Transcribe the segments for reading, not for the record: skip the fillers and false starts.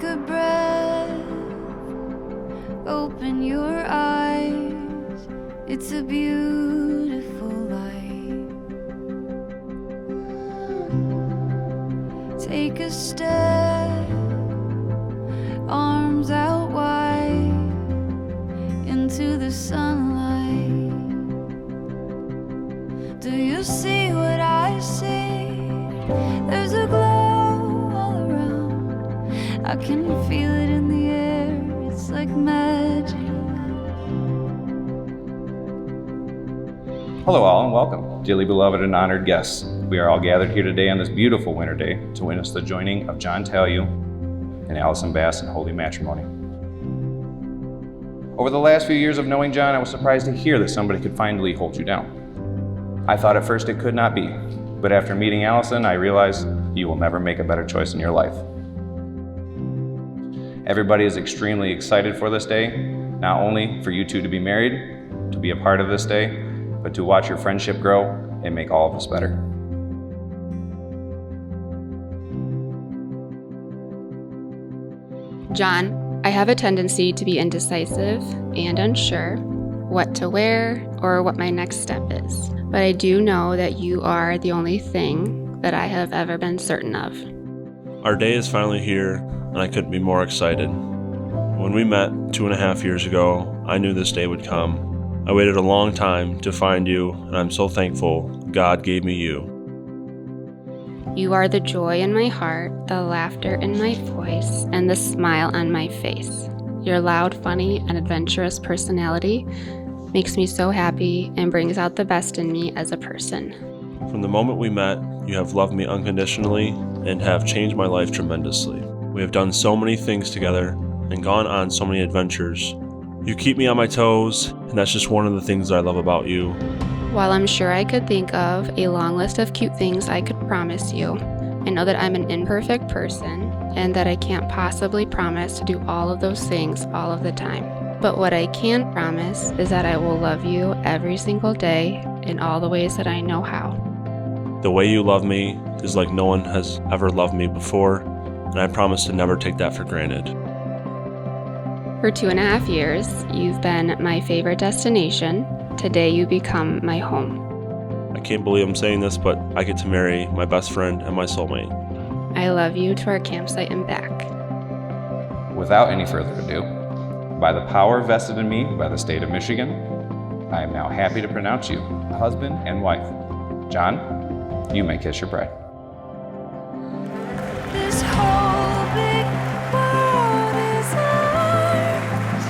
Take a breath, open your eyes, it's a beautiful life. Take a step, arms out wide, into the sunlight. Do you see what I see? There's a glow all around. I can feel it in the air. It's like magic. Hello all and welcome, dearly beloved and honored guests. We are all gathered here today on this beautiful winter day to witness the joining of John Talia and Allison Bass in holy matrimony. Over the last few years of knowing John, I was surprised to hear that somebody could finally hold you down. I thought at first it could not be, but after meeting Allison, I realized you will never make a better choice in your life. Everybody is extremely excited for this day, not only for you two to be married, to be a part of this day, but to watch your friendship grow and make all of us better. John, I have a tendency to be indecisive and unsure what to wear or what my next step is. But I do know that you are the only thing that I have ever been certain of. Our day is finally here, and I couldn't be more excited. When we met 2.5 years ago, I knew this day would come. I waited a long time to find you, and I'm so thankful God gave me you. You are the joy in my heart, the laughter in my voice, and the smile on my face. Your loud, funny, and adventurous personality makes me so happy and brings out the best in me as a person. From the moment we met, you have loved me unconditionally and have changed my life tremendously. We have done so many things together and gone on so many adventures. You keep me on my toes, and that's just one of the things that I love about you. While I'm sure I could think of a long list of cute things I could promise you, I know that I'm an imperfect person and that I can't possibly promise to do all of those things all of the time. But what I can promise is that I will love you every single day in all the ways that I know how. The way you love me is like no one has ever loved me before, and I promise to never take that for granted. For 2.5 years, you've been my favorite destination. Today you become my home. I can't believe I'm saying this, but I get to marry my best friend and my soulmate. I love you to our campsite and back. Without any further ado, by the power vested in me by the state of Michigan, I am now happy to pronounce you husband and wife. John, you may kiss your bride. This whole big world is ours.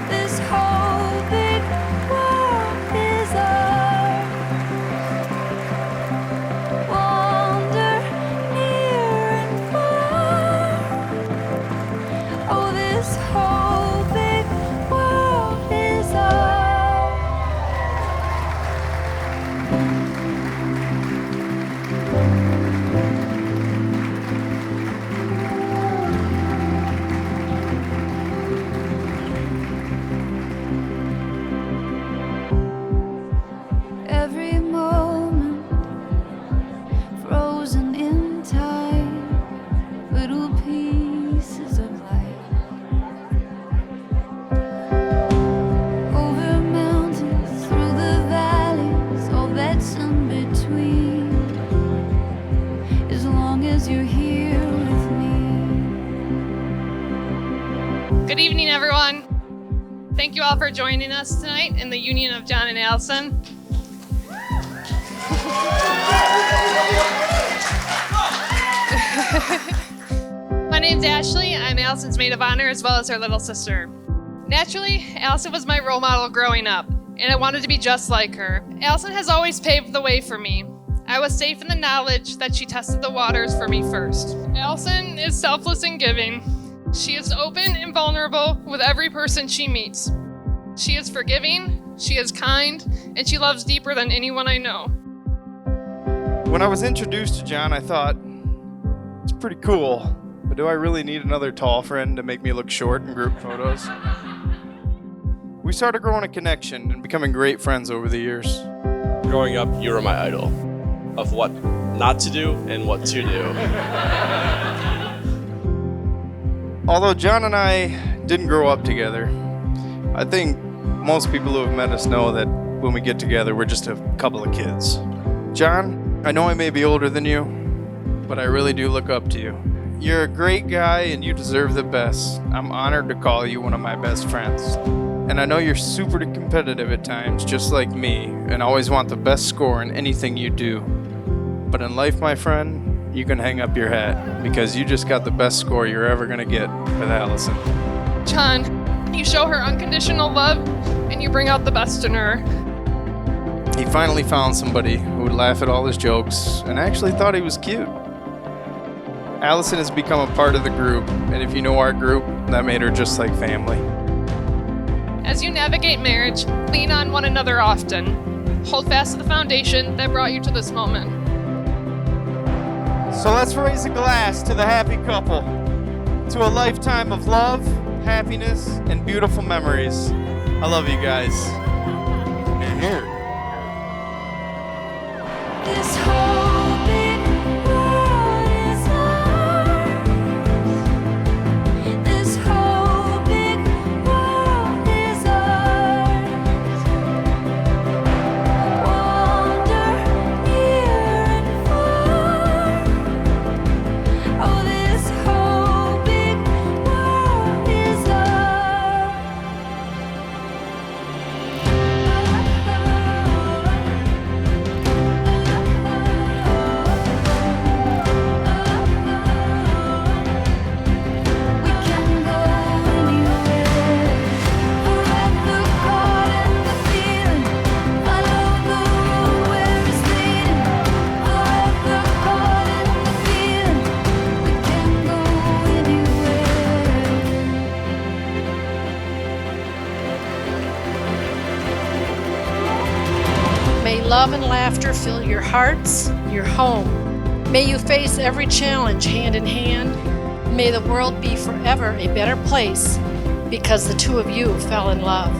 This whole big world is ours. Wander near and far. Oh, this whole big world is ours. Every moment frozen in time, little pieces of life. Over mountains, through the valleys, all that's in between. As long as you're here with me. Good evening, everyone. Thank you all for joining us tonight in the union of John and Allison. My name's Ashley. I'm Allison's maid of honor as well as her little sister. Naturally, Allison was my role model growing up, and I wanted to be just like her. Allison has always paved the way for me. I was safe in the knowledge that she tested the waters for me first. Allison is selfless and giving. She is open and vulnerable with every person she meets. She is forgiving, she is kind, and she loves deeper than anyone I know. When I was introduced to John, I thought, it's pretty cool, but do I really need another tall friend to make me look short in group photos? We started growing a connection and becoming great friends over the years. Growing up, you were my idol of what not to do and what to do. Although John and I didn't grow up together, I think most people who have met us know that when we get together, we're just a couple of kids. John, I know I may be older than you, but I really do look up to you. You're a great guy and you deserve the best. I'm honored to call you one of my best friends. And I know you're super competitive at times, just like me, and always want the best score in anything you do. But in life, my friend, you can hang up your hat because you just got the best score you're ever gonna get with Allison. John, you show her unconditional love and you bring out the best in her. He finally found somebody who would laugh at all his jokes and actually thought he was cute. Allison has become a part of the group, and if you know our group, that made her just like family. As you navigate marriage, lean on one another often. Hold fast to the foundation that brought you to this moment. So let's raise a glass to the happy couple, to a lifetime of love, happiness, and beautiful memories. I love you guys. And here. This whole big world is ours. This whole big world is ours. Wander near and far. Oh, this whole big world is We can go anywhere. Forever caught in the feeling. Follow the road where it's leading. Forever caught in the feeling. We can go anywhere. May love and laughter fill your hearts, your home. May you face every challenge hand in hand. May the world be forever a better place because the two of you fell in love.